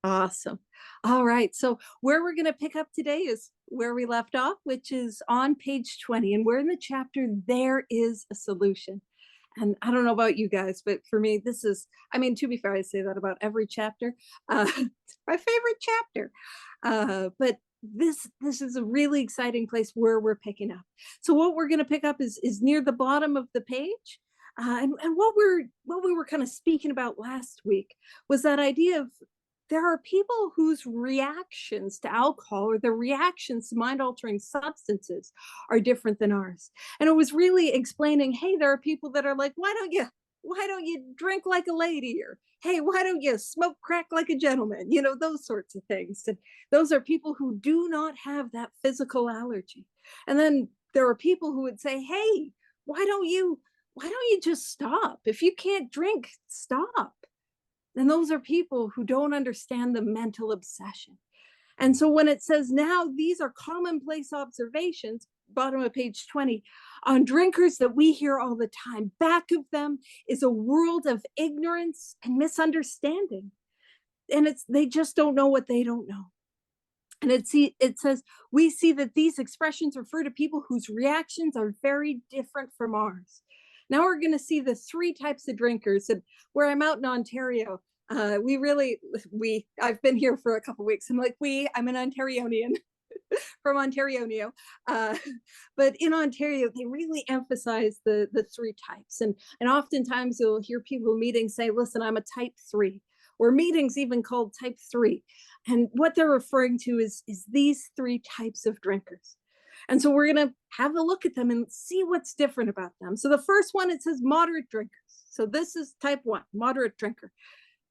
Awesome. All right. So where we're going to pick up today is where we left off, which is on page 20. And we're in the chapter, There is a Solution. And I don't know about you guys, but for me, this is, I mean, to be fair, I say that about every chapter. It's my favorite chapter. But this is a really exciting place where we're picking up. So what we're going to pick up is near the bottom of the page. And what we were kind of speaking about last week was that idea of there are people whose reactions to alcohol or their reactions to mind altering substances are different than ours. And it was really explaining, hey, there are people that are like, why don't you drink like a lady? Or hey, why don't you smoke crack like a gentleman? You know, those sorts of things. And those are people who do not have that physical allergy. And then there are people who would say, hey, why don't you just stop? If you can't drink, stop. And those are people who don't understand the mental obsession. And so when it says now these are commonplace observations, bottom of page 20, on drinkers that we hear all the time, back of them is a world of ignorance and misunderstanding. And they just don't know what they don't know. And it says, we see that these expressions refer to people whose reactions are very different from ours. Now we're going to see the three types of drinkers. And where I'm out in Ontario, I've been here for a couple of weeks. I'm an Ontarianian from Ontario. But in Ontario, they really emphasize the three types. And oftentimes you'll hear people meeting say, listen, I'm a type 3, or meetings even called type 3. And what they're referring to is these three types of drinkers. And so we're going to have a look at them and see what's different about them. So the first one, it says moderate drinkers. So this is type 1, moderate drinker.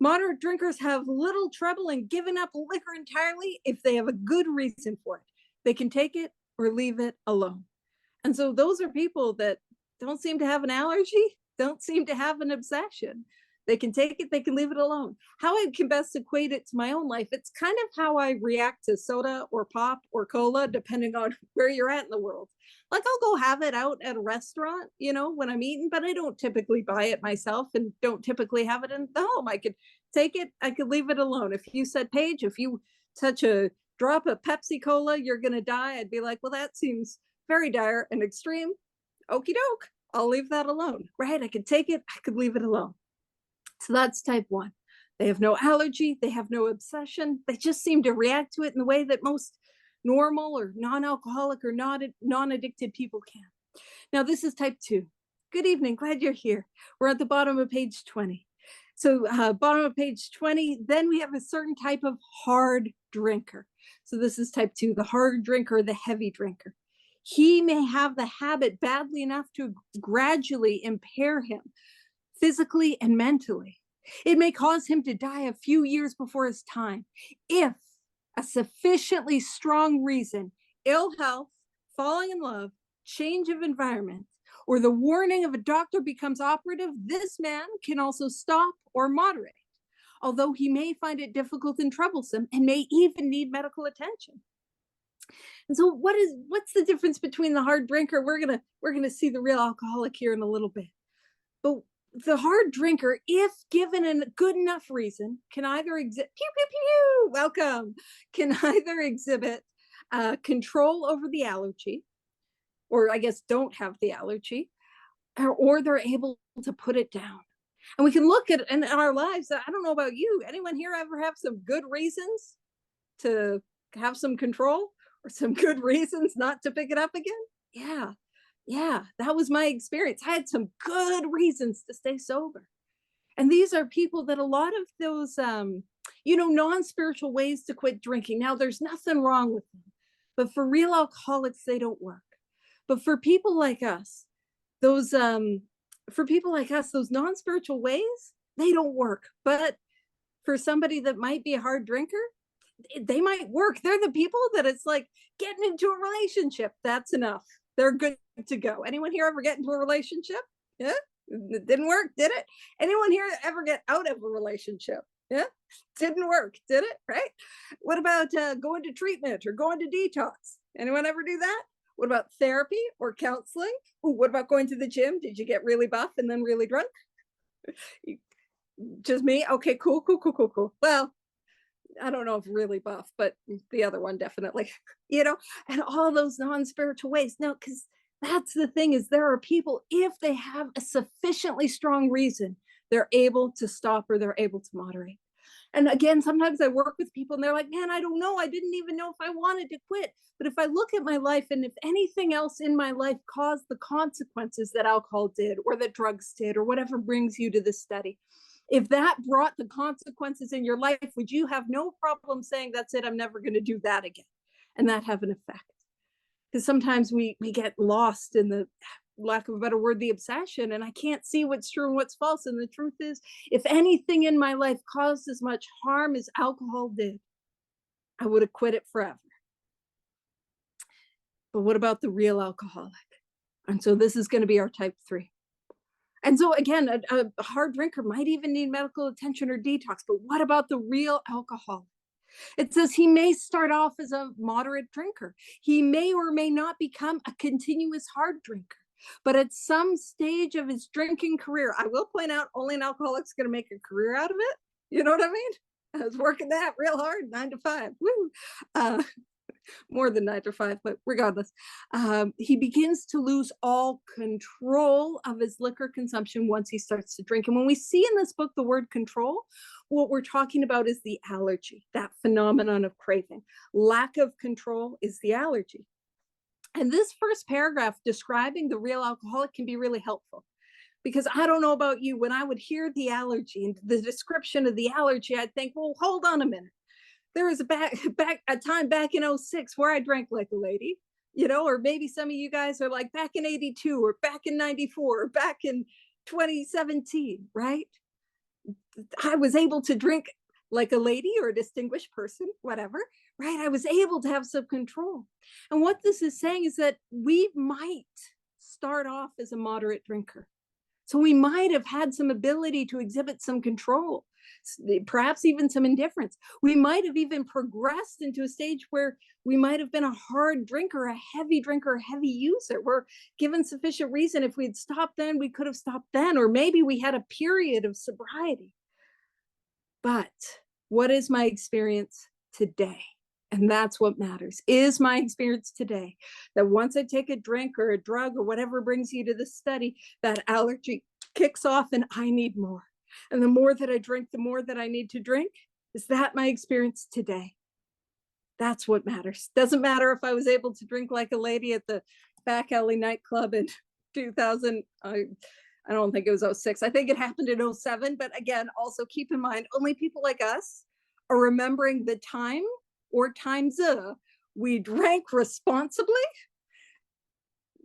Moderate drinkers have little trouble in giving up liquor entirely if they have a good reason for it. They can take it or leave it alone. And so those are people that don't seem to have an allergy, don't seem to have an obsession. They can take it, they can leave it alone. How I can best equate it to my own life, it's kind of how I react to soda or pop or cola, depending on where you're at in the world. Like I'll go have it out at a restaurant, when I'm eating, but I don't typically buy it myself and don't typically have it in the home. I could take it, I could leave it alone. If you said, Paige, if you touch a drop of Pepsi Cola, you're going to die. I'd be like, well, that seems very dire and extreme. Okie doke, I'll leave that alone, right? I could take it, I could leave it alone. So that's type 1. They have no allergy, they have no obsession. They just seem to react to it in the way that most normal or non-alcoholic or non-addicted people can. Now, this is type 2. Good evening, glad you're here. We're at the bottom of page 20. So bottom of page 20, then we have a certain type of hard drinker. So this is type 2, the hard drinker, the heavy drinker. He may have the habit badly enough to gradually impair him physically and mentally. It may cause him to die a few years before his time if a sufficiently strong reason, ill health, falling in love, change of environment, or the warning of a doctor becomes operative, this man can also stop or moderate, although he may find it difficult and troublesome and may even need medical attention. And so what's the difference between the hard drinker? We're gonna see the real alcoholic here in a little bit. But the hard drinker, if given a good enough reason, can either can either exhibit control over the allergy, or I guess don't have the allergy, or they're able to put it down. And we can look at in our lives. I don't know about you. Anyone here ever have some good reasons to have some control, or some good reasons not to pick it up again? Yeah, that was my experience. I had some good reasons to stay sober. And these are people that a lot of those, non-spiritual ways to quit drinking. Now, there's nothing wrong with them, but for real alcoholics, they don't work. But for people like us, those non-spiritual ways, they don't work. But for somebody that might be a hard drinker, they might work. They're the people that it's like getting into a relationship. That's enough. They're good to go. Anyone here ever get into a relationship? Yeah, it didn't work, did it? Anyone here ever get out of a relationship? Yeah, didn't work, did it? Right? What about going to treatment or going to detox? Anyone ever do that? What about therapy or counseling? Ooh, what about going to the gym? Did you get really buff and then really drunk? Just me? Okay, cool. Well, I don't know if really buff, but the other one definitely, you know, and all those non-spiritual ways. No, because that's the thing is there are people, if they have a sufficiently strong reason, they're able to stop or they're able to moderate. And again, sometimes I work with people and they're like, man, I don't know. I didn't even know if I wanted to quit. But if I look at my life and if anything else in my life caused the consequences that alcohol did or that drugs did or whatever brings you to this study, if that brought the consequences in your life, would you have no problem saying, that's it, I'm never going to do that again? And that have an effect. Because sometimes we get lost in the, lack of a better word, the obsession, and I can't see what's true and what's false. And the truth is, if anything in my life caused as much harm as alcohol did, I would have quit it forever. But what about the real alcoholic? And so this is going to be our type 3. And so again, a hard drinker might even need medical attention or detox, but what about the real alcoholic? It says he may start off as a moderate drinker. He may or may not become a continuous hard drinker. But at some stage of his drinking career, I will point out, only an alcoholic's going to make a career out of it. You know what I mean? I was working that real hard, 9 to 5. Woo! More than 9 to 5, but regardless, he begins to lose all control of his liquor consumption once he starts to drink. And when we see in this book the word control, what we're talking about is the allergy, that phenomenon of craving. Lack of control is the allergy. And this first paragraph describing the real alcoholic can be really helpful. Because I don't know about you, when I would hear the allergy and the description of the allergy, I'd think, well, hold on a minute. There was a time back in 06 where I drank like a lady, you know, or maybe some of you guys are like back in 82 or back in 94 or back in 2017, right? I was able to drink like a lady or a distinguished person, whatever, right? I was able to have some control. And what this is saying is that we might start off as a moderate drinker. So we might have had some ability to exhibit some control, perhaps even some indifference. We might have even progressed into a stage where we might have been a hard drinker, a heavy drinker, a heavy user. We're given sufficient reason. If we'd stopped then, we could have stopped then. Or maybe we had a period of sobriety. But what is my experience today? And that's what matters. Is my experience today that once I take a drink or a drug or whatever brings you to the study, that allergy kicks off and I need more. And the more that I drink, the more that I need to drink. Is that my experience today? That's what matters. Doesn't matter if I was able to drink like a lady at the back alley nightclub in 2000. I don't think it was 06. I think it happened in 07. But again, also keep in mind, only people like us are remembering the time or times we drank responsibly.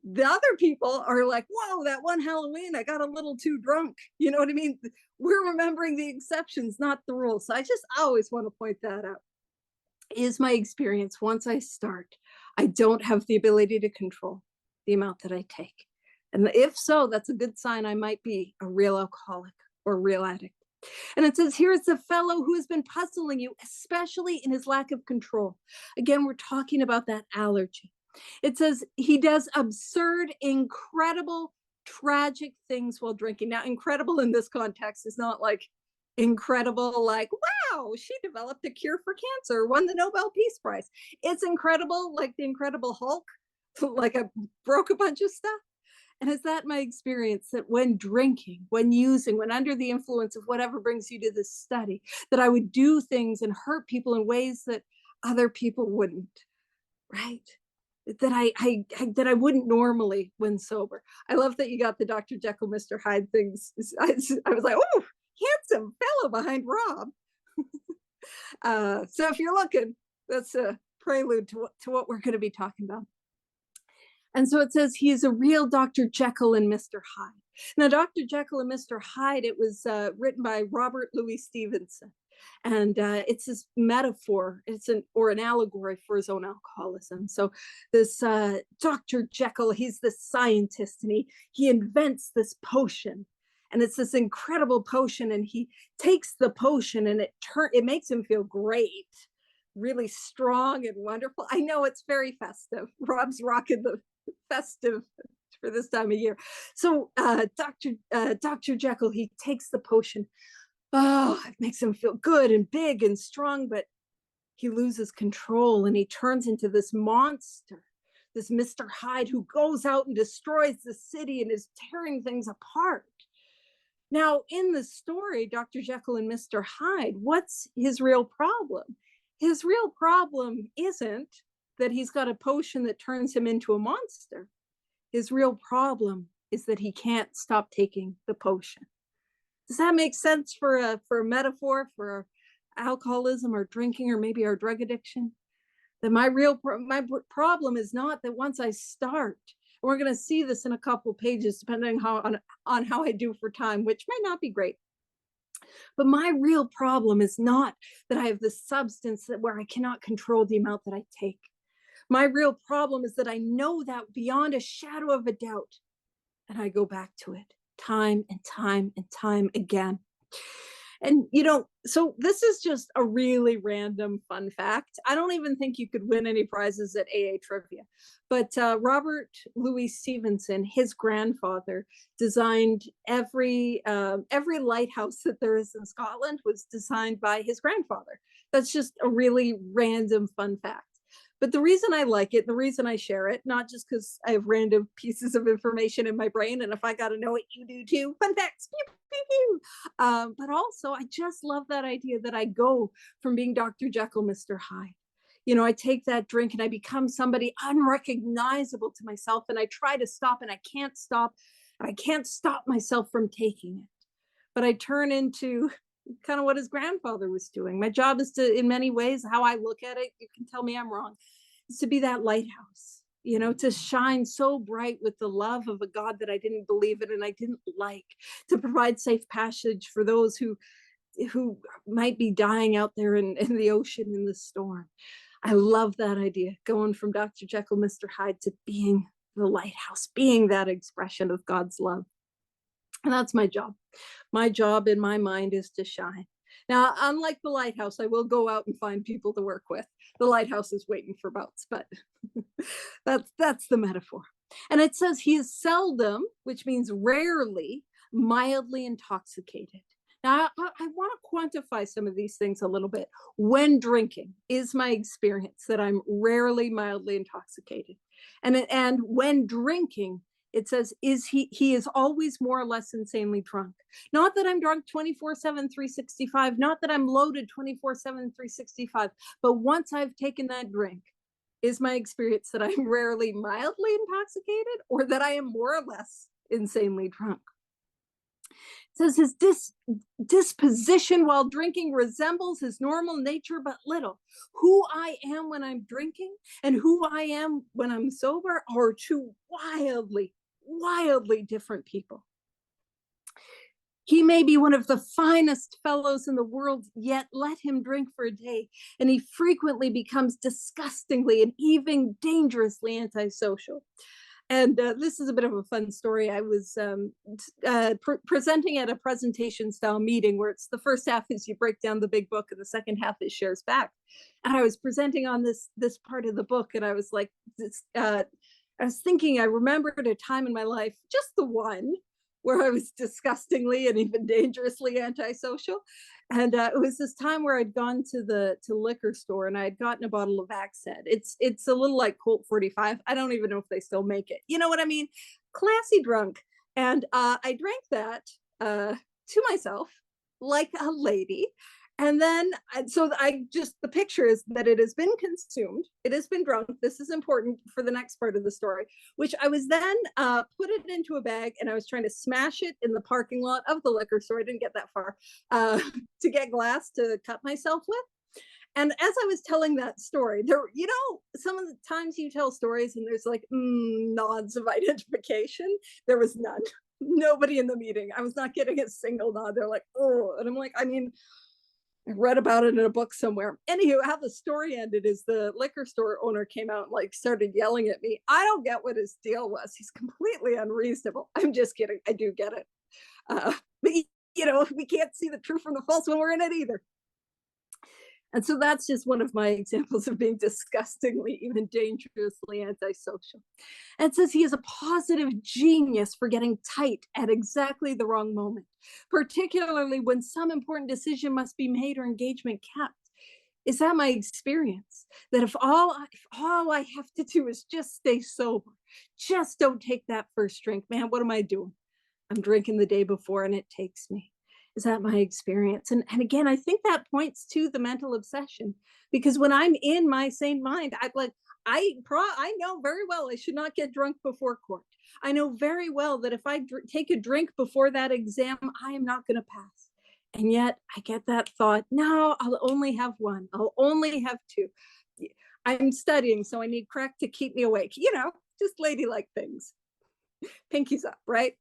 The other people are like, whoa, that one Halloween, I got a little too drunk. You know what I mean? We're remembering the exceptions, not the rules. So I just always want to point that out. Is my experience once I start, I don't have the ability to control the amount that I take. And if so, that's a good sign I might be a real alcoholic or a real addict. And it says, here is the fellow who has been puzzling you, especially in his lack of control. Again, we're talking about that allergy. It says he does absurd, incredible, tragic things while drinking. Now, incredible in this context is not like incredible, like, wow, she developed a cure for cancer, won the Nobel Peace Prize. It's incredible, like the Incredible Hulk, like I broke a bunch of stuff. And is that my experience that when drinking, when using, when under the influence of whatever brings you to this study, that I would do things and hurt people in ways that other people wouldn't, right? That I wouldn't normally when sober. I love that you got the Dr. Jekyll, Mr. Hyde things. I was like, oh, handsome fellow behind Rob. So if you're looking, that's a prelude to what we're going to be talking about. And so it says he is a real Dr. Jekyll and Mr. Hyde. Now, Dr. Jekyll and Mr. Hyde, it was written by Robert Louis Stevenson. And it's this metaphor, or an allegory for his own alcoholism. So this Dr. Jekyll, he's the scientist, and he invents this potion. And it's this incredible potion, and he takes the potion and it makes him feel great, really strong and wonderful. I know it's very festive. Rob's rocking the festive for this time of year. So Dr. Jekyll, he takes the potion. Oh, it makes him feel good and big and strong, but he loses control and he turns into this monster, this Mr. Hyde who goes out and destroys the city and is tearing things apart. Now, in the story, Dr. Jekyll and Mr. Hyde, what's his real problem? His real problem isn't that he's got a potion that turns him into a monster. His real problem is that he can't stop taking the potion. Does that make sense for a metaphor for alcoholism or drinking or maybe our drug addiction? That my problem is not that once I start, and we're going to see this in a couple pages, depending on how I do for time, which might not be great. But my real problem is not that I have this substance where I cannot control the amount that I take. My real problem is that I know that beyond a shadow of a doubt, and I go back to it time and time and time again. And, so this is just a really random fun fact. I don't even think you could win any prizes at AA trivia. But Robert Louis Stevenson, his grandfather, designed every lighthouse that there is in Scotland was designed by his grandfather. That's just a really random fun fact. But the reason I like it, the reason I share it, not just because I have random pieces of information in my brain, and if I got to know it, you do too. Fun facts, pew, pew, pew. But also, I just love that idea that I go from being Dr. Jekyll, Mr. Hyde. I take that drink and I become somebody unrecognizable to myself, and I try to stop, and I can't stop. I can't stop myself from taking it. But I turn into kind of what his grandfather was doing. My job is to, in many ways, how I look at it, you can tell me I'm wrong, is to be that lighthouse, to shine so bright with the love of a God that I didn't believe in and I didn't like, to provide safe passage for those who might be dying out there in the ocean in the storm. I love that idea, going from Dr. Jekyll, Mr. Hyde to being the lighthouse, being that expression of God's love. And that's my job. My job in my mind is to shine. Now, unlike the lighthouse, I will go out and find people to work with. The lighthouse is waiting for boats, but that's the metaphor. And it says he is seldom, which means rarely, mildly intoxicated. Now, I want to quantify some of these things a little bit. When drinking is my experience that I'm rarely mildly intoxicated. And when drinking, it says, he is always more or less insanely drunk. Not that I'm drunk 24/7, 365, not that I'm loaded 24/7, 365, but once I've taken that drink, is my experience that I'm rarely mildly intoxicated or that I am more or less insanely drunk. It says his disposition while drinking resembles his normal nature but little. Who I am when I'm drinking and who I am when I'm sober are two wildly different people. He may be one of the finest fellows in the world, yet let him drink for a day, and he frequently becomes disgustingly and even dangerously antisocial. And this is a bit of a fun story. I was presenting at a presentation style meeting where it's the first half is you break down the big book and the second half is shares back. And I was presenting on this part of the book, and I was like, I was thinking, I remembered a time in my life, just the one, where I was disgustingly and even dangerously antisocial. And it was this time where I'd gone to the liquor store and I had gotten a bottle of Accent. It's a little like Colt 45. I don't even know if they still make it. You know what I mean? Classy drunk. And I drank that to myself like a lady. And then, so the picture is that it has been consumed. It has been drunk. This is important for the next part of the story, which I was then put it into a bag and I was trying to smash it in the parking lot of the liquor store. I didn't get that far to get glass to cut myself with. And as I was telling that story, there, some of the times you tell stories and there's like nods of identification. There was none. Nobody in the meeting. I was not getting a single nod. They're like, oh, and I'm like, I read about it in a book somewhere. Anywho, how the story ended is the liquor store owner came out and like started yelling at me. I don't get what his deal was. He's completely unreasonable. I'm just kidding. I do get it. But we can't see the true from the false when we're in it either. And so that's just one of my examples of being disgustingly, even dangerously antisocial. And it says he is a positive genius for getting tight at exactly the wrong moment, particularly when some important decision must be made or engagement kept. Is that my experience? That if all I have to do is just stay sober, just don't take that first drink, man, what am I doing? I'm drinking the day before and it takes me. Is that my experience? And again, I think that points to the mental obsession, because when I'm in my sane mind, I'm like, I know very well I should not get drunk before court. I know very well that if I take a drink before that exam, I am not going to pass. And yet I get that thought, no, I'll only have one. I'll only have two. I'm studying, so I need crack to keep me awake. Just ladylike things. Pinkies up, right?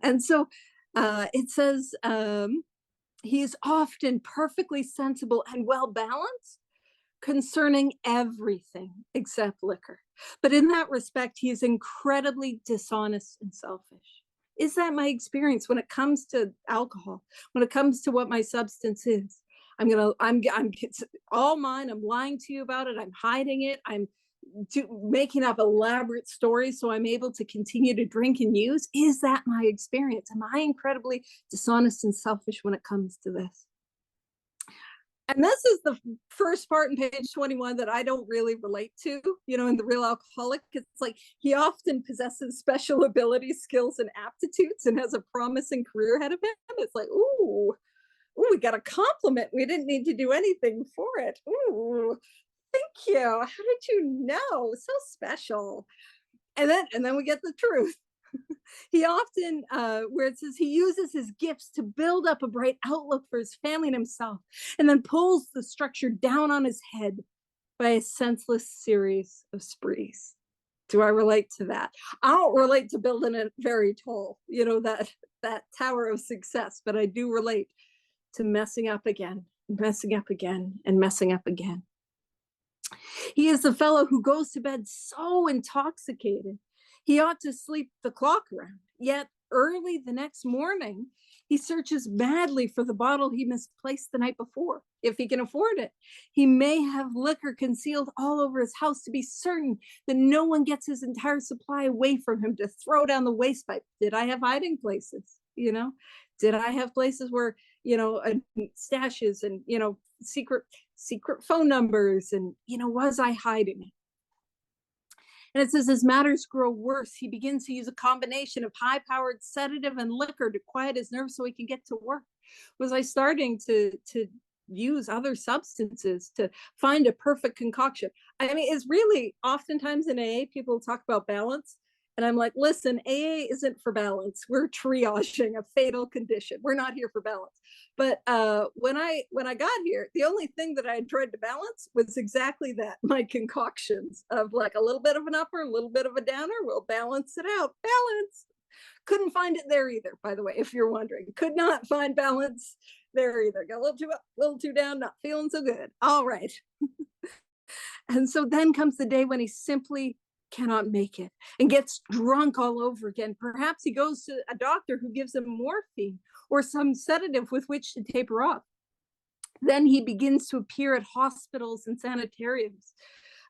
And so it says he is often perfectly sensible and well balanced concerning everything except liquor. But in that respect, he is incredibly dishonest and selfish. Is that my experience when it comes to alcohol? When it comes to what my substance is? It's all mine. I'm lying to you about it. I'm hiding it. I'm making up elaborate stories so I'm able to continue to drink and use. Is that my experience? Am I incredibly dishonest and selfish when it comes to this? And this is the first part in page 21 that I don't really relate to, in the real alcoholic. It's like he often possesses special abilities, skills, and aptitudes and has a promising career ahead of him. It's like, ooh, we got a compliment. We didn't need to do anything for it. Ooh, thank you. How did you know? So special. And then we get the truth. He often, where it says he uses his gifts to build up a bright outlook for his family and himself, and then pulls the structure down on his head by a senseless series of sprees. Do I relate to that? I don't relate to building it very tall, that tower of success, but I do relate to messing up again, and messing up again. He is the fellow who goes to bed so intoxicated he ought to sleep the clock around. Yet early the next morning, he searches madly for the bottle he misplaced the night before, if he can afford it. He may have liquor concealed all over his house to be certain that no one gets his entire supply away from him to throw down the waste pipe. Did I have hiding places? Did I have places where, stashes and, secret phone numbers and, was I hiding it? And it says, as matters grow worse, he begins to use a combination of high-powered sedative and liquor to quiet his nerves so he can get to work. Was I starting to use other substances to find a perfect concoction? I mean, it's really oftentimes in AA, people talk about balance. And I'm like, listen, AA isn't for balance. We're triaging a fatal condition. We're not here for balance. But when I got here, the only thing that I tried to balance was exactly that, my concoctions of like a little bit of an upper, a little bit of a downer. We'll balance it out. Balance. Couldn't find it there either, by the way, if you're wondering. Could not find balance there either. Got a little too up, a little too down, not feeling so good. All right. And so then comes the day when he simply cannot make it and gets drunk all over again. Perhaps he goes to a doctor who gives him morphine or some sedative with which to taper off. Then he begins to appear at hospitals and sanitariums,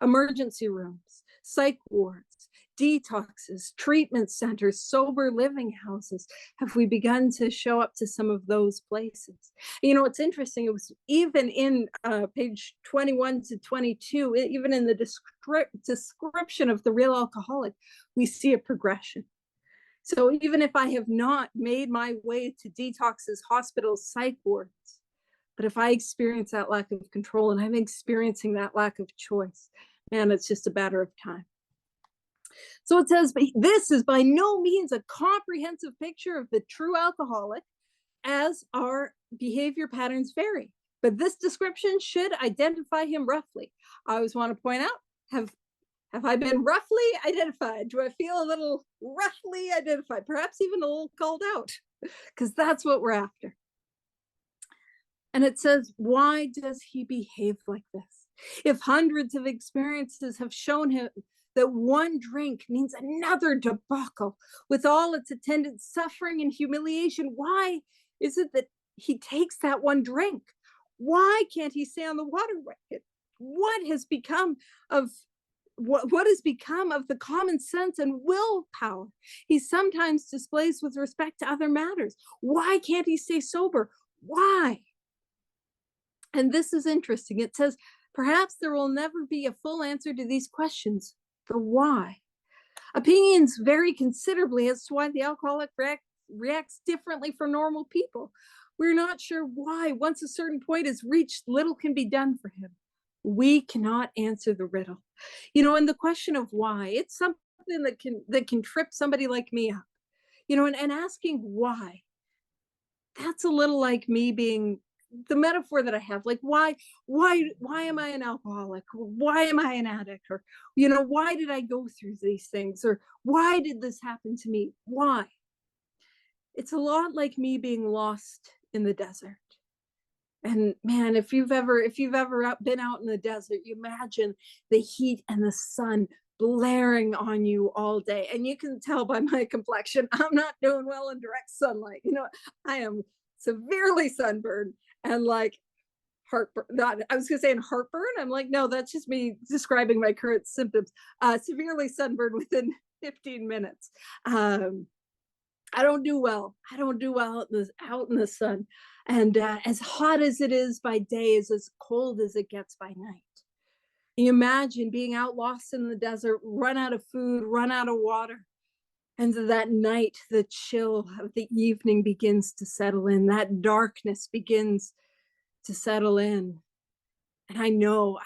emergency rooms, psych wards, detoxes, treatment centers, sober living houses. Have we begun to show up to some of those places? It's interesting. It was even in page 21 to 22, even in the description of the real alcoholic, we see a progression. So even if I have not made my way to detoxes, hospitals, psych wards, but if I experience that lack of control and I'm experiencing that lack of choice, man, it's just a matter of time. So it says, this is by no means a comprehensive picture of the true alcoholic, as our behavior patterns vary. But this description should identify him roughly. I always want to point out, have I been roughly identified? Do I feel a little roughly identified? Perhaps even a little called out, because that's what we're after. And it says, why does he behave like this? If hundreds of experiences have shown him that one drink means another debacle with all its attendant suffering and humiliation, why is it that he takes that one drink? Why can't he stay on the water bucket? What has become of the common sense and willpower he sometimes displays with respect to other matters? Why can't he stay sober? Why? And this is interesting. It says, perhaps there will never be a full answer to these questions. The why. Opinions vary considerably as to why the alcoholic reacts differently from normal people. We're not sure why. Once a certain point is reached, little can be done for him. We cannot answer the riddle. And the question of why, it's something that can trip somebody like me up. And asking why, that's a little like me being the metaphor that I have, like why am I an alcoholic? Why am I an addict? Or, why did I go through these things? Or why did this happen to me? Why? It's a lot like me being lost in the desert. And man, if you've ever been out in the desert, you imagine the heat and the sun blaring on you all day. And you can tell by my complexion, I'm not doing well in direct sunlight. I am severely sunburned and like heartburn. Not, I was gonna say in heartburn. I'm like, no, that's just me describing my current symptoms. Severely sunburned within 15 minutes. Um, I don't do well. I don't do well out in the sun. And as hot as it is by day is as cold as it gets by night. You imagine being out lost in the desert, run out of food, run out of water. And that night, the chill of the evening begins to settle in. That darkness begins to settle in. And I know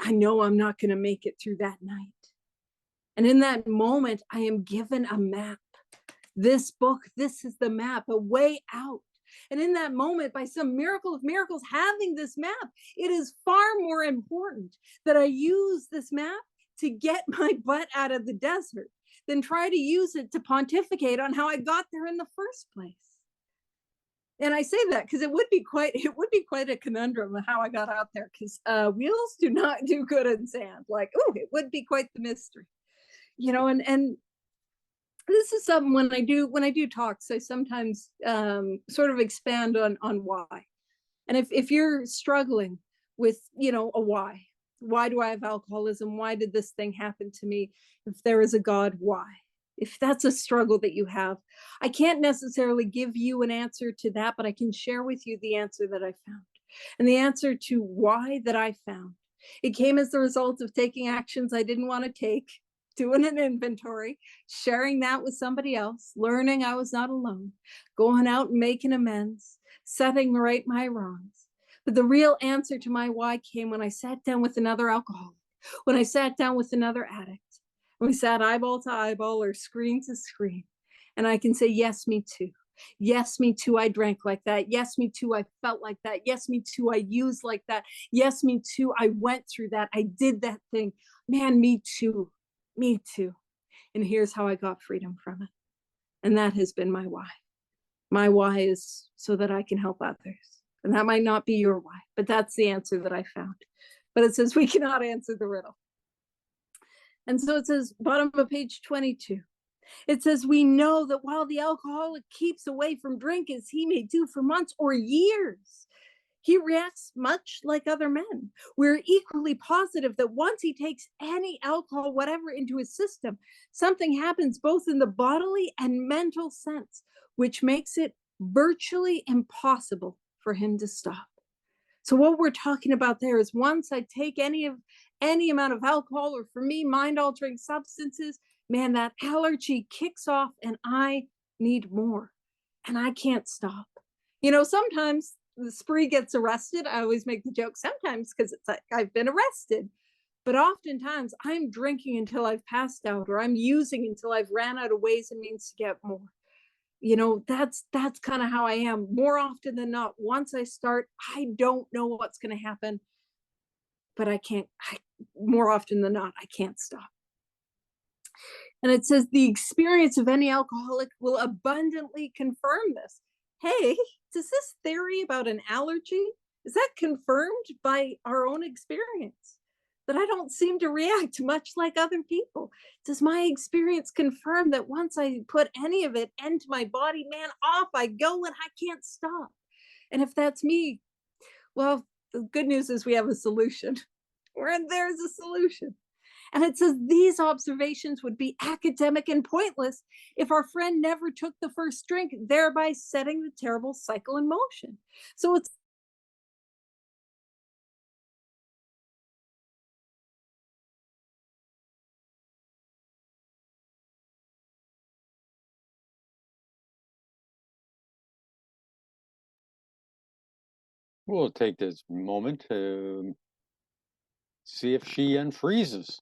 I'm not going to make it through that night. And in that moment, I am given a map. This book, this is the map, a way out. And in that moment, by some miracle of miracles, having this map, it is far more important that I use this map to get my butt out of the desert than try to use it to pontificate on how I got there in the first place. And I say that because it would be quite a conundrum of how I got out there, because wheels do not do good in sand. Like, oh, it would be quite the mystery, and this is something when I do talks, I sometimes sort of expand on why. And if you're struggling with a why do I have alcoholism? Why did this thing happen to me? If there is a God, why? If that's a struggle that you have, I can't necessarily give you an answer to that, but I can share with you the answer that I found. And the answer to why that I found, it came as the result of taking actions I didn't want to take, doing an inventory, sharing that with somebody else, learning I was not alone, going out and making amends, setting right my wrongs. But the real answer to my why came when I sat down with another alcoholic, when I sat down with another addict. We sat eyeball to eyeball or screen to screen. And I can say, yes, me too. Yes, me too. I drank like that. Yes, me too. I felt like that. Yes, me too. I used like that. Yes, me too. I went through that. I did that thing. Man, me too. Me too. And here's how I got freedom from it. And that has been my why. My why is so that I can help others. And that might not be your why, but that's the answer that I found. But it says we cannot answer the riddle. And so it says, bottom of page 22, it says, we know that while the alcoholic keeps away from drink, as he may do for months or years, he reacts much like other men. We're equally positive that once he takes any alcohol, whatever, into his system, something happens both in the bodily and mental sense, which makes it virtually impossible for him to stop. So what we're talking about there is once I take any amount of alcohol, or for me, mind altering substances, man, that allergy kicks off and I need more and I can't stop. Sometimes the spree gets arrested. I always make the joke sometimes because it's like I've been arrested, but oftentimes I'm drinking until I've passed out, or I'm using until I've ran out of ways and means to get more. That's kind of how I am more often than not. Once I start, I don't know what's going to happen, but more often than not, I can't stop. And it says the experience of any alcoholic will abundantly confirm this. Hey, does this theory about an allergy, is that confirmed by our own experience? That I don't seem to react much like other people? Does my experience confirm that once I put any of it into my body, man, off I go and I can't stop? And if that's me, well, the good news is we have a solution. There's a solution. And it says these observations would be academic and pointless if our friend never took the first drink, thereby setting the terrible cycle in motion. So it's We'll take this moment to see if she unfreezes.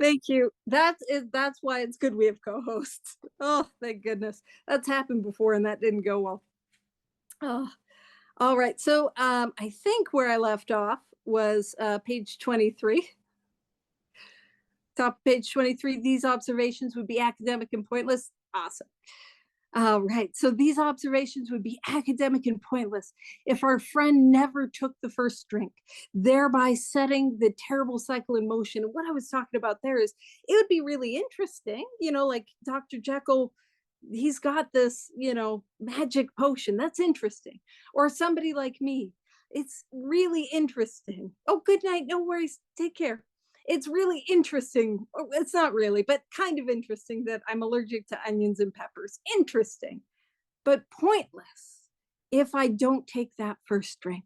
Thank you. That's why it's good we have co-hosts. Oh, thank goodness. That's happened before and that didn't go well. Oh, all right. So I think where I left off was page 23. Top page 23. These observations would be academic and pointless. Awesome. Right. So these observations would be academic and pointless if our friend never took the first drink, thereby setting the terrible cycle in motion. And what I was talking about there is it would be really interesting, like Dr. Jekyll, he's got this, magic potion. That's interesting. Or somebody like me. It's really interesting. Oh, good night. No worries. Take care. It's really interesting. Oh, it's not really, but kind of interesting that I'm allergic to onions and peppers. Interesting, but pointless if I don't take that first drink.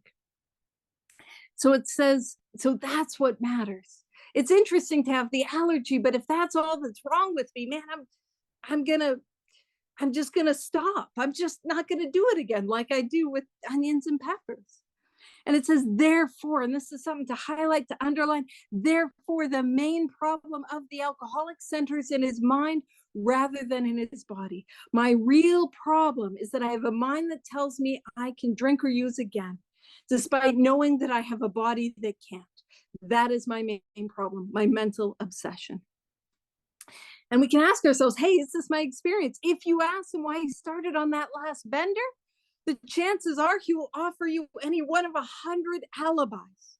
So it says, so that's what matters. It's interesting to have the allergy, but if that's all that's wrong with me, man, I'm gonna I'm just gonna stop. I'm just not gonna do it again like I do with onions and peppers. And it says, therefore, and this is something to highlight, to underline, therefore, the main problem of the alcoholic centers in his mind rather than in his body. My real problem is that I have a mind that tells me I can drink or use again, despite knowing that I have a body that can't. That is my main problem, my mental obsession. And we can ask ourselves, hey, is this my experience? If you ask him why he started on that last bender, the chances are he will offer you any one of 100 alibis.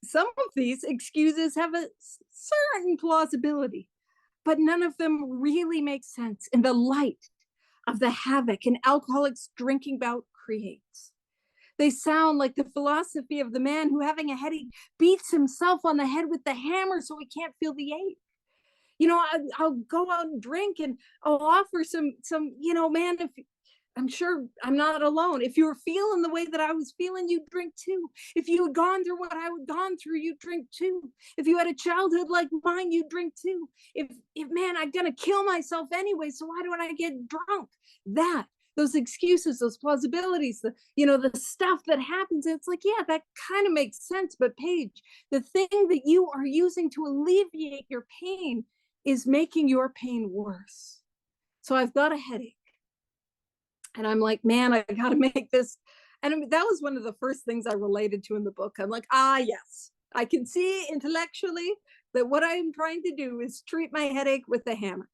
Some of these excuses have a certain plausibility, but none of them really make sense in the light of the havoc an alcoholic's drinking bout creates. They sound like the philosophy of the man who, having a headache, beats himself on the head with the hammer so he can't feel the ache. I'll go out and drink and I'll offer man, if I'm sure I'm not alone. If you were feeling the way that I was feeling, you'd drink too. If you had gone through what I had gone through, you'd drink too. If you had a childhood like mine, you'd drink too. If man, I'm gonna kill myself anyway, so why don't I get drunk? Those excuses, those plausibilities, the stuff that happens, it's like, yeah, that kind of makes sense. But Paige, the thing that you are using to alleviate your pain is making your pain worse. So I've got a headache. And I'm like, man, I got to make this. And I mean, that was one of the first things I related to in the book. I'm like, yes, I can see intellectually that what I'm trying to do is treat my headache with a hammer.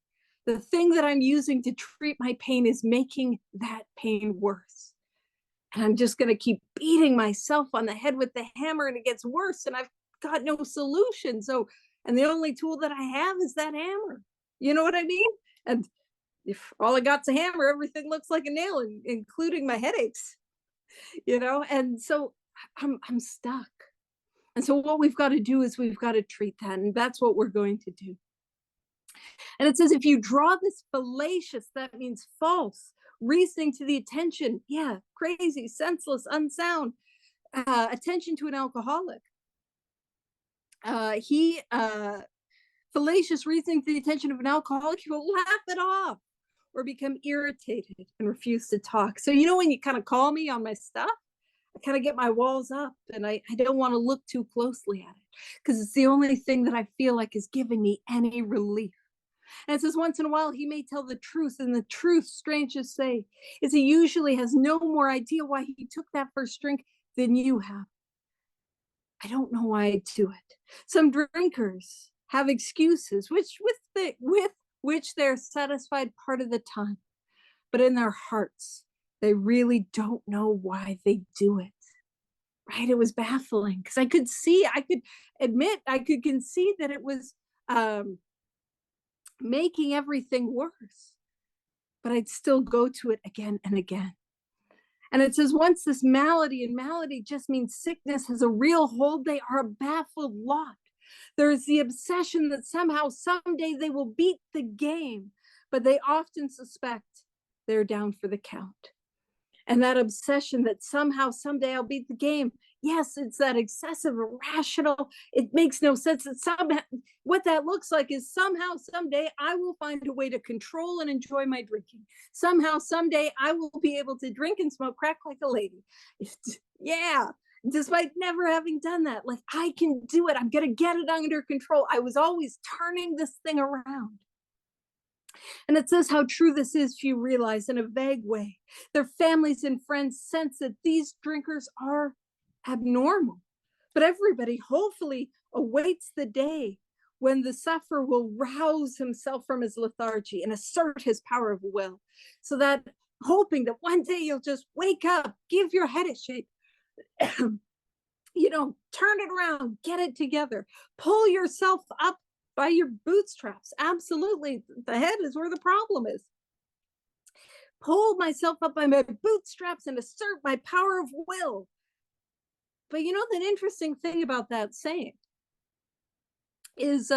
The thing that I'm using to treat my pain is making that pain worse. And I'm just going to keep beating myself on the head with the hammer and it gets worse. And I've got no solution. And the only tool that I have is that hammer. You know what I mean? And if all I got's a hammer, everything looks like a nail, including my headaches, And so I'm stuck. And so what we've got to do is we've got to treat that. And that's what we're going to do. And it says, if you draw this fallacious, that means false, reasoning to the attention, crazy, senseless, unsound, attention to an alcoholic. Fallacious reasoning to the attention of an alcoholic, he will laugh it off or become irritated and refuse to talk. So, when you kind of call me on my stuff, I kind of get my walls up and I don't want to look too closely at it because it's the only thing that I feel like is giving me any relief. And it says, once in a while, he may tell the truth. And the truth, strange to say, is he usually has no more idea why he took that first drink than you have. I don't know why I do it. Some drinkers have excuses, with which they're satisfied part of the time, but in their hearts, They really don't know why they do it, right? It was baffling because I could admit, I could concede that it was um, making everything worse, but I'd still go to it again and again. And it says, once this malady, and malady just means sickness, has a real hold, they are a baffled lot. There's the obsession that somehow, someday they will beat the game, but they often suspect they're down for the count. And that obsession that somehow, someday I'll beat the game. Yes, it's that excessive, irrational, it makes no sense. That somehow, what that looks like is somehow, someday I will find a way to control and enjoy my drinking. Somehow, someday I will be able to drink and smoke crack like a lady. Yeah, despite never having done that. Like, I can do it. I'm going to get it under control. I was always turning this thing around. And it says how true this is, few realize in a vague way. Their families and friends sense that these drinkers are abnormal. But everybody hopefully awaits the day when the sufferer will rouse himself from his lethargy and assert his power of will. So that hoping that one day you'll just wake up, give your head a shake, turn it around, get it together, pull yourself up by your bootstraps. Absolutely. The head is where the problem is. Pull myself up by my bootstraps and assert my power of will. But you know, the interesting thing about that saying is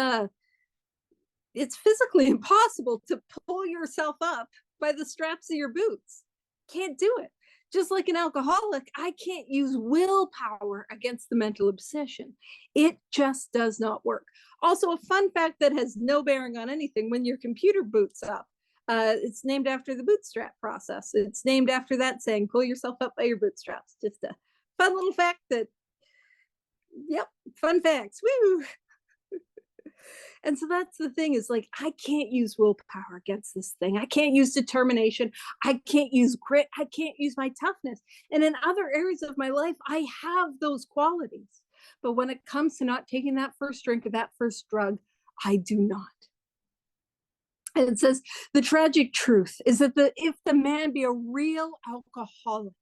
it's physically impossible to pull yourself up by the straps of your boots. Can't do it. Just like an alcoholic, I can't use willpower against the mental obsession. It just does not work. Also, a fun fact that has no bearing on anything: when your computer boots up, it's named after the bootstrap process. It's named after that saying, pull yourself up by your bootstraps. Just a fun little fact that, yep, fun facts. Woo! And so that's the thing, is like, I can't use willpower against this thing. I can't use determination. I can't use grit. I can't use my toughness. And in other areas of my life, I have those qualities. But when it comes to not taking that first drink or that first drug, I do not. And it says, the tragic truth is that if the man be a real alcoholic,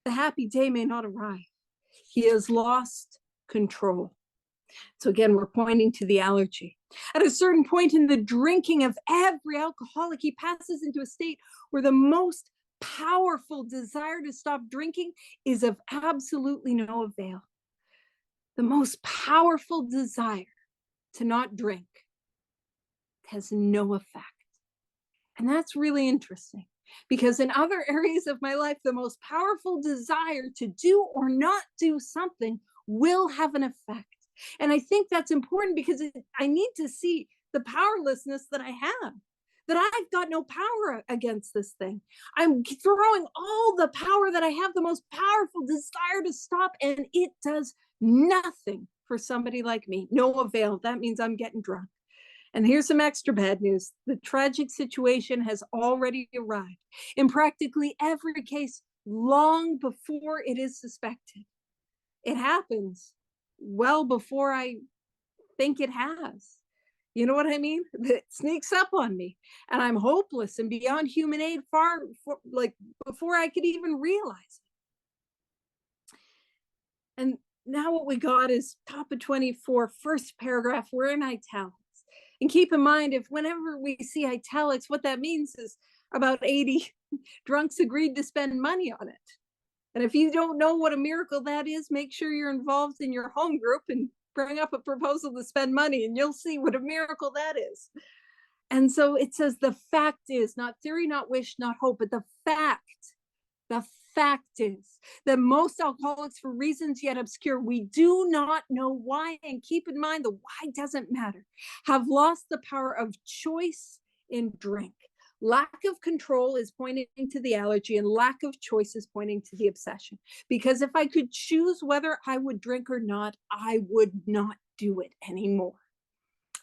the happy day may not arrive. He has lost control. So again, we're pointing to the allergy. At a certain point in the drinking of every alcoholic, he passes into a state where the most powerful desire to stop drinking is of absolutely no avail. The most powerful desire to not drink has no effect. And that's really interesting, because in other areas of my life, the most powerful desire to do or not do something will have an effect. And I think that's important, because I need to see the powerlessness that I have, that I've got no power against this thing. I'm throwing all the power that I have, the most powerful desire to stop, and it does nothing for somebody like me. No avail. That means I'm getting drunk. And here's some extra bad news. The tragic situation has already arrived in practically every case long before it is suspected. It happens well before I think it has. You know what I mean? It sneaks up on me, and I'm hopeless and beyond human aid before I could even realize it. And now what we got is top of 24, first paragraph, we're in italics. And keep in mind, if whenever we see italics, what that means is about 80 drunks agreed to spend money on it. And if you don't know what a miracle that is, make sure you're involved in your home group and bring up a proposal to spend money, and you'll see what a miracle that is. And so it says, the fact is, not theory, not wish, not hope, but the fact is that most alcoholics, for reasons yet obscure, we do not know why, and keep in mind the why doesn't matter, have lost the power of choice in drink. Lack of control is pointing to the allergy, and lack of choice is pointing to the obsession. Because if I could choose whether I would drink or not, I would not do it anymore.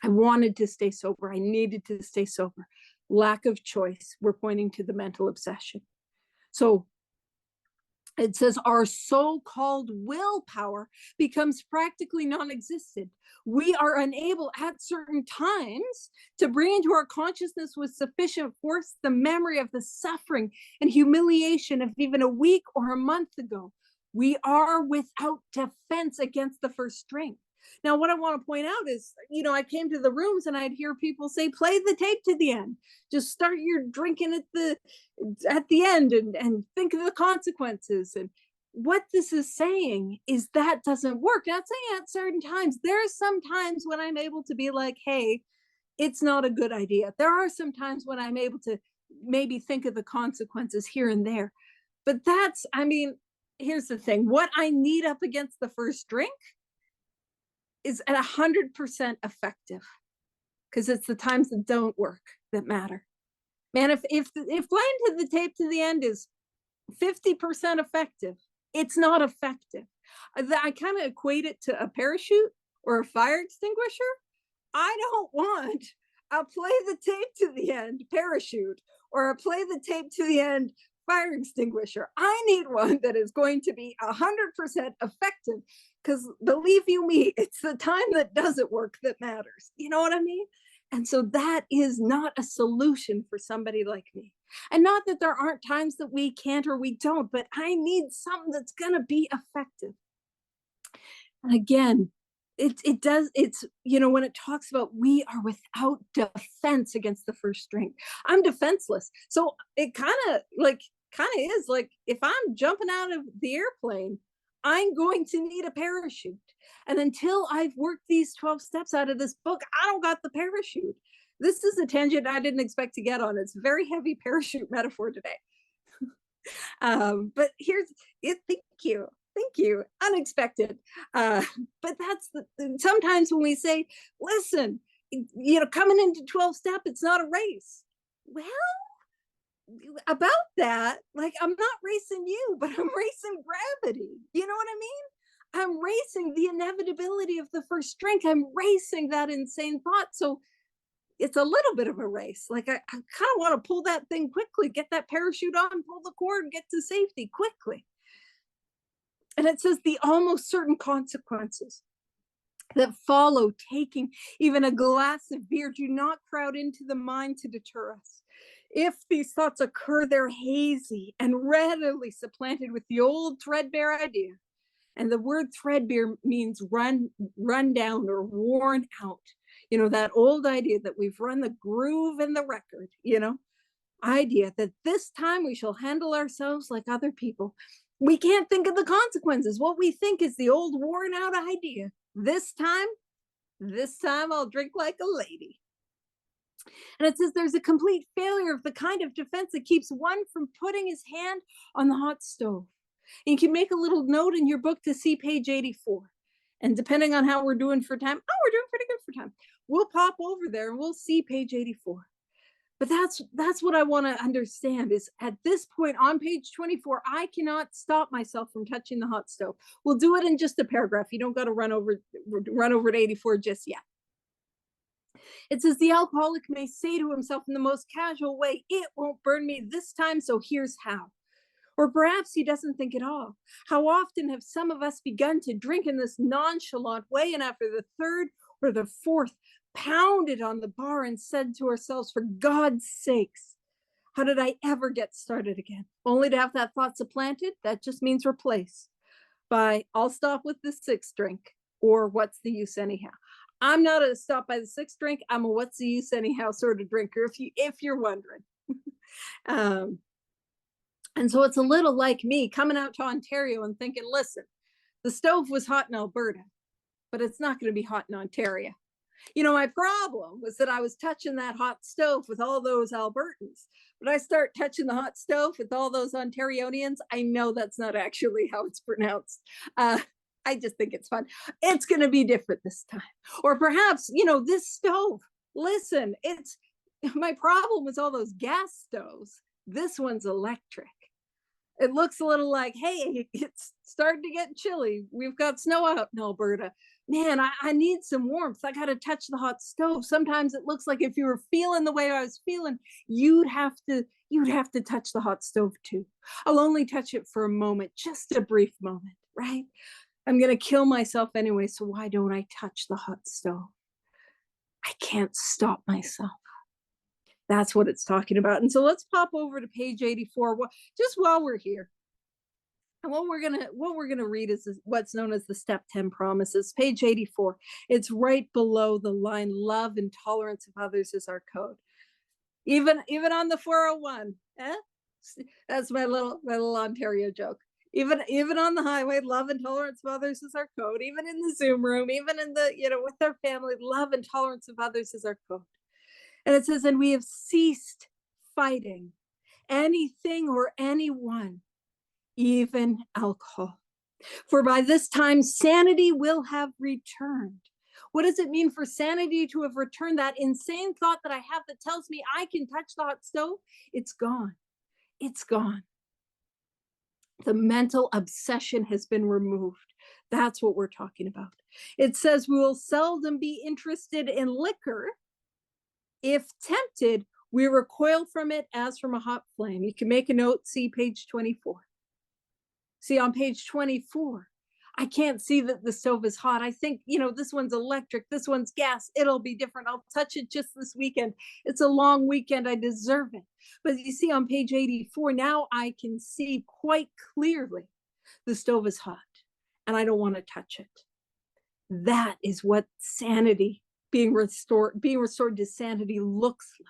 I wanted to stay sober. I needed to stay sober. Lack of choice, we're pointing to the mental obsession. So It says our so-called willpower becomes practically non-existent. We are unable at certain times to bring into our consciousness with sufficient force the memory of the suffering and humiliation of even a week or a month ago. We are without defense against the first drink. Now, what I want to point out is, I came to the rooms and I'd hear people say, play the tape to the end. Just start your drinking at the end, and think of the consequences. And what this is saying is that doesn't work. Not saying at certain times. There's some times when I'm able to be like, hey, it's not a good idea. There are some times when I'm able to maybe think of the consequences here and there. But here's the thing. What I need up against the first drink is at 100% effective, because it's the times that don't work that matter. Man, if playing to the tape to the end is 50% effective, it's not effective. I kind of equate it to a parachute or a fire extinguisher. I don't want a play the tape to the end parachute or a play the tape to the end fire extinguisher. I need one that is going to be 100% effective, because believe you me, it's the time that doesn't work that matters. You know what I mean? And so that is not a solution for somebody like me. And not that there aren't times that we can't or we don't, but I need something that's going to be effective. And again, when it talks about we are without defense against the first drink, I'm defenseless. So it kind of is like, if I'm jumping out of the airplane, I'm going to need a parachute. And until I've worked these 12 steps out of this book, I don't got the parachute. This is a tangent I didn't expect to get on. It's a very heavy parachute metaphor today. But here's it. Thank you. Thank you. Unexpected. But sometimes when we say, listen, coming into 12 step, it's not a race. Well, about that, like, I'm not racing you, but I'm racing gravity. You know what I mean? I'm racing the inevitability of the first drink. I'm racing that insane thought. So it's a little bit of a race. Like, I kind of want to pull that thing quickly, get that parachute on, pull the cord, get to safety quickly. And it says the almost certain consequences that follow taking even a glass of beer do not crowd into the mind to deter us. If these thoughts occur, they're hazy and readily supplanted with the old threadbare idea. And the word threadbare means run down or worn out. That old idea that we've run the groove in the record, idea that this time we shall handle ourselves like other people. We can't think of the consequences. What we think is the old worn out idea. This time I'll drink like a lady. And it says there's a complete failure of the kind of defense that keeps one from putting his hand on the hot stove. And you can make a little note in your book to see page 84. And depending on how we're doing for time, we're doing pretty good for time. We'll pop over there and we'll see page 84. But that's what I want to understand is, at this point on page 24, I cannot stop myself from touching the hot stove. We'll do it in just a paragraph. You don't got to run over to 84 just yet. It says the alcoholic may say to himself in the most casual way, it won't burn me this time, so here's how. Or perhaps he doesn't think at all. How often have some of us begun to drink in this nonchalant way, and after the third or the fourth, pounded on the bar and said to ourselves, for God's sakes, how did I ever get started again? Only to have that thought supplanted? That just means replaced by, I'll stop with the sixth drink, or what's the use anyhow? I'm not a stop by the sixth drink. I'm a what's the use anyhow sort of drinker, if you're wondering. And so it's a little like me coming out to Ontario and thinking, listen, the stove was hot in Alberta, but it's not going to be hot in Ontario. My problem was that I was touching that hot stove with all those Albertans. But I start touching the hot stove with all those Ontarianians. I know that's not actually how it's pronounced. I just think it's fun. It's going to be different this time. Or perhaps, this stove, listen, my problem was all those gas stoves. This one's electric. It looks a little like, hey, it's starting to get chilly. We've got snow out in Alberta. Man, I need some warmth. I got to touch the hot stove. Sometimes it looks like if you were feeling the way I was feeling, you'd have to touch the hot stove too. I'll only touch it for a moment, just a brief moment, right? I'm going to kill myself anyway, so why don't I touch the hot stove? I can't stop myself. That's what it's talking about. And so let's pop over to page 84 just while we're here. And what we're gonna read is what's known as the step 10 promises, page 84. It's right below the line, love and tolerance of others is our code. Even on the 401, eh? That's my little Ontario joke. Even on the highway, love and tolerance of others is our code. Even in the Zoom room, even in the, with our family, love and tolerance of others is our code. And it says, and we have ceased fighting anything or anyone, even alcohol. For by this time, sanity will have returned. What does it mean for sanity to have returned? That insane thought that I have that tells me I can touch the hot stove, it's gone. It's gone. The mental obsession has been removed. That's what we're talking about. It says we will seldom be interested in liquor. If tempted, we recoil from it as from a hot flame. You can make a note, see page 24. See on page 24, I can't see that the stove is hot. I think, this one's electric, this one's gas. It'll be different. I'll touch it just this weekend. It's a long weekend. I deserve it. But you see on page 84, now I can see quite clearly the stove is hot and I don't want to touch it. That is what sanity, being restored to sanity looks like.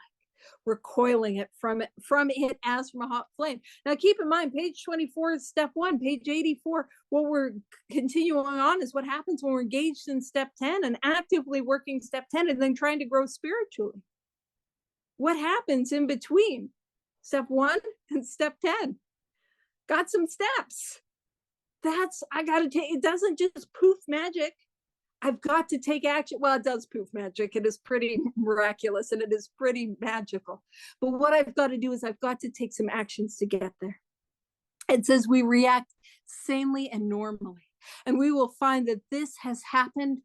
Recoiling it from it as from a hot flame. Now keep in mind, page 24 is step 1. Page 84, what we're continuing on is what happens when we're engaged in step 10 and actively working step 10 and then trying to grow spiritually. What happens in between step 1 and step 10? Got some steps. I gotta take, it doesn't just poof magic. I've got to take action. Well, it does poof magic. It is pretty miraculous and it is pretty magical. But what I've got to do is I've got to take some actions to get there. It says we react sanely and normally. And we will find that this has happened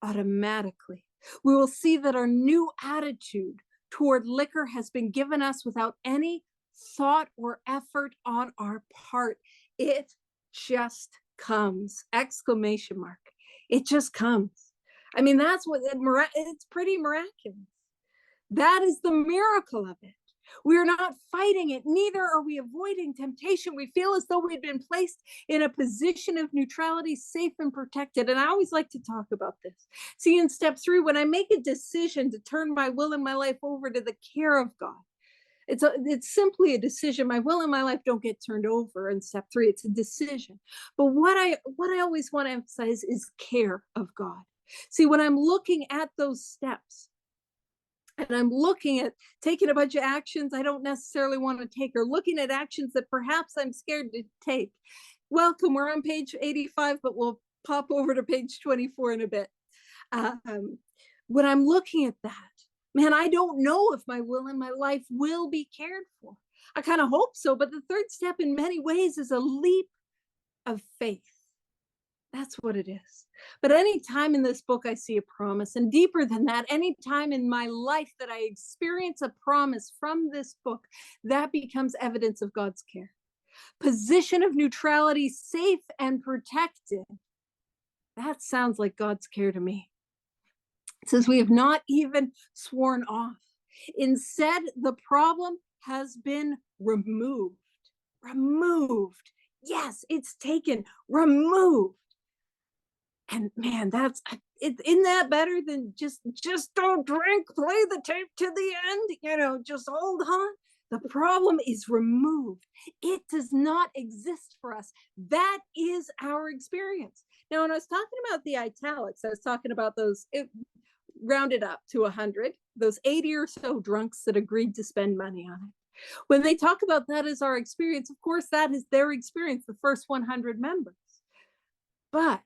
automatically. We will see that our new attitude toward liquor has been given us without any thought or effort on our part. It just comes! Exclamation mark. It just comes. I mean, that's what it's pretty miraculous. That is the miracle of it. We are not fighting it, neither are we avoiding temptation. We feel as though we've been placed in a position of neutrality, safe and protected. And I always like to talk about this. See, in step 3, when I make a decision to turn my will and my life over to the care of God, it's simply a decision. My will and my life don't get turned over in step 3. It's a decision. But what I always want to emphasize is care of God. See, when I'm looking at those steps and I'm looking at taking a bunch of actions I don't necessarily want to take, or looking at actions that perhaps I'm scared to take. Welcome, we're on page 85, but we'll pop over to page 24 in a bit. When I'm looking at that, man, I don't know if my will and my life will be cared for. I kind of hope so, but the third step in many ways is a leap of faith. That's what it is. But any time in this book I see a promise, and deeper than that, any time in my life that I experience a promise from this book, that becomes evidence of God's care. Position of neutrality, safe and protected. That sounds like God's care to me. It says we have not even sworn off. Instead, the problem has been removed. Removed. Yes, it's taken. Removed. And man, isn't that better than just don't drink, play the tape to the end, just hold on. The problem is removed. It does not exist for us. That is our experience. Now, when I was talking about the italics, I was talking about those, rounded up to 100, those 80 or so drunks that agreed to spend money on it. When they talk about that as our experience, of course, that is their experience, the first 100 members. But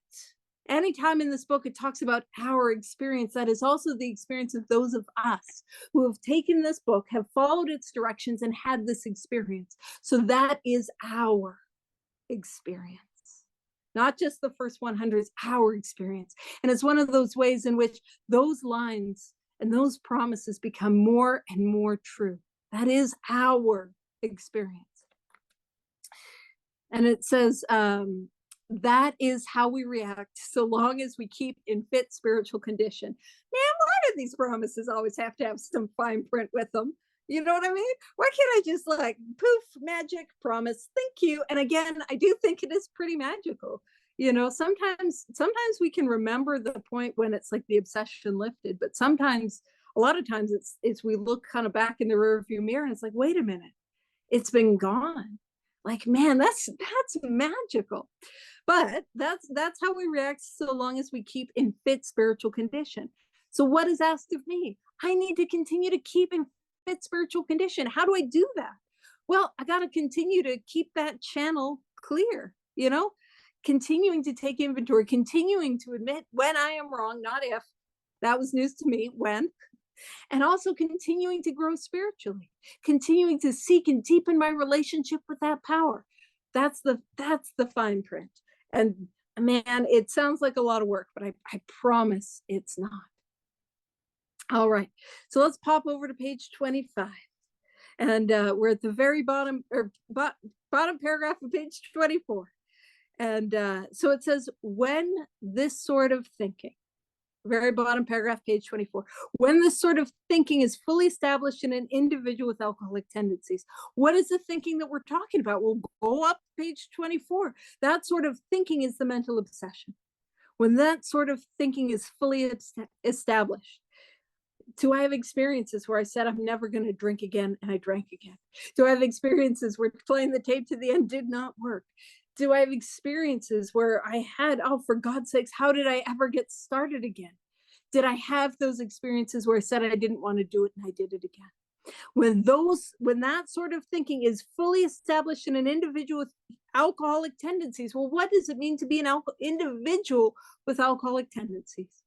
Anytime in this book it talks about our experience, that is also the experience of those of us who have taken this book, have followed its directions, and had this experience. So that is our experience. Not just the first 100, it's our experience. And it's one of those ways in which those lines and those promises become more and more true. That is our experience. And it says, that is how we react so long as we keep in fit spiritual condition. Man, why do these promises always have to have some fine print with them? You know what I mean? Why can't I just like poof, magic, promise, thank you? And again, I do think it is pretty magical. You know, sometimes we can remember the point when it's like the obsession lifted, but sometimes, a lot of times, it's we look kind of back in the rearview mirror and it's like, wait a minute, it's been gone. Like, man, that's magical. But that's how we react so long as we keep in fit spiritual condition. So what is asked of me? I need to continue to keep in fit spiritual condition. How do I do that? Well, I got to continue to keep that channel clear, you know, continuing to take inventory, continuing to admit when I am wrong, not if. That was news to me, when. And also continuing to grow spiritually, continuing to seek and deepen my relationship with that power. That's the fine print. And man, it sounds like a lot of work, but I promise it's not. All right, so let's pop over to page 25. And we're at the very bottom, or bottom paragraph of page 24. And so it says, when this sort of thinking, very bottom paragraph, page 24. When this sort of thinking is fully established in an individual with alcoholic tendencies, what is the thinking that we're talking about? We'll go up page 24. That sort of thinking is the mental obsession. When that sort of thinking is fully established, do I have experiences where I said I'm never going to drink again and I drank again? Do I have experiences where playing the tape to the end did not work? Do I have experiences where I had, oh, for God's sakes, how did I ever get started again? Did I have those experiences where I said I didn't want to do it and I did it again? When that sort of thinking is fully established in an individual with alcoholic tendencies, well, what does it mean to be an individual with alcoholic tendencies?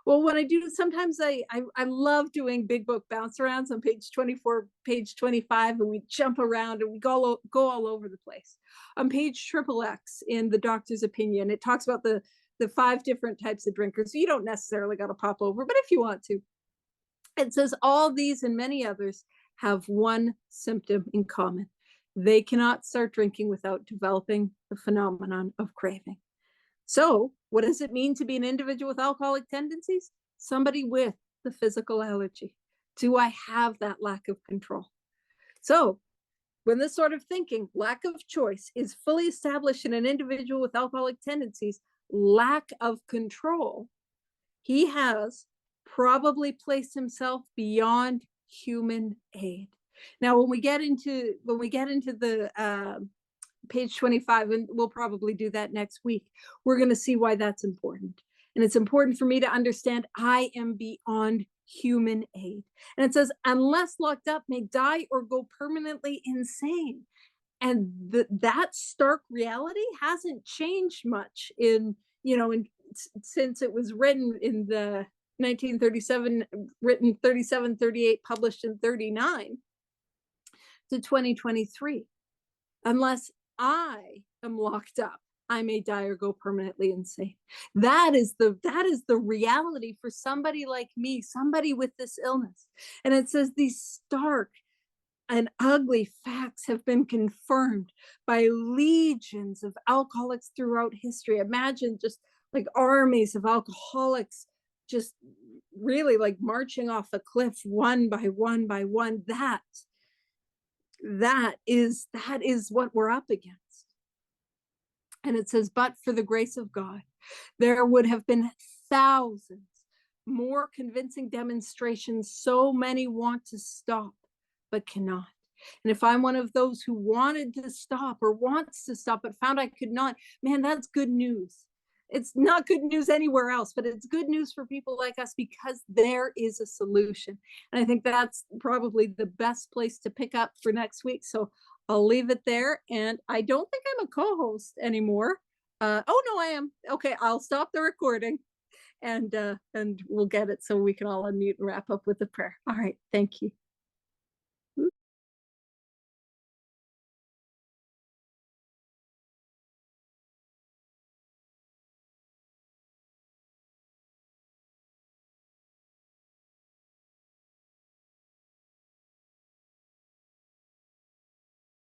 Well, when I do, sometimes I love doing big book bounce arounds on page 24, page 25, and we jump around and we go all over the place. On page XXX in the doctor's opinion, it talks about the 5 different types of drinkers. You don't necessarily got to pop over, but if you want to, it says all these and many others have one symptom in common. They cannot start drinking without developing the phenomenon of craving. So what does it mean to be an individual with alcoholic tendencies? Somebody with the physical allergy. Do I have that lack of control? So when this sort of thinking, lack of choice, is fully established in an individual with alcoholic tendencies, lack of control, he has probably placed himself beyond human aid. Now, when we get into the page 25, and we'll probably do that next week, we're going to see why that's important. And it's important for me to understand I am beyond human aid. And it says, unless locked up, may die or go permanently insane. And that stark reality hasn't changed much since it was written in the 1937, written 37, 38, published in 39 to 2023. Unless I am locked up, I may die or go permanently insane. That is the reality for somebody like me, somebody with this illness. And it says these stark and ugly facts have been confirmed by legions of alcoholics throughout history. Imagine just like armies of alcoholics just really like marching off a cliff one by one by one. That is what we're up against. And it says, but for the grace of God, there would have been thousands more convincing demonstrations. So many want to stop, but cannot. And if I'm one of those who wanted to stop or wants to stop, but found I could not, man, that's good news. It's not good news anywhere else, but it's good news for people like us because there is a solution. And I think that's probably the best place to pick up for next week. So I'll leave it there. And I don't think I'm a co-host anymore. Oh no, I am. Okay, I'll stop the recording and we'll get it so we can all unmute and wrap up with the prayer. All right, thank you.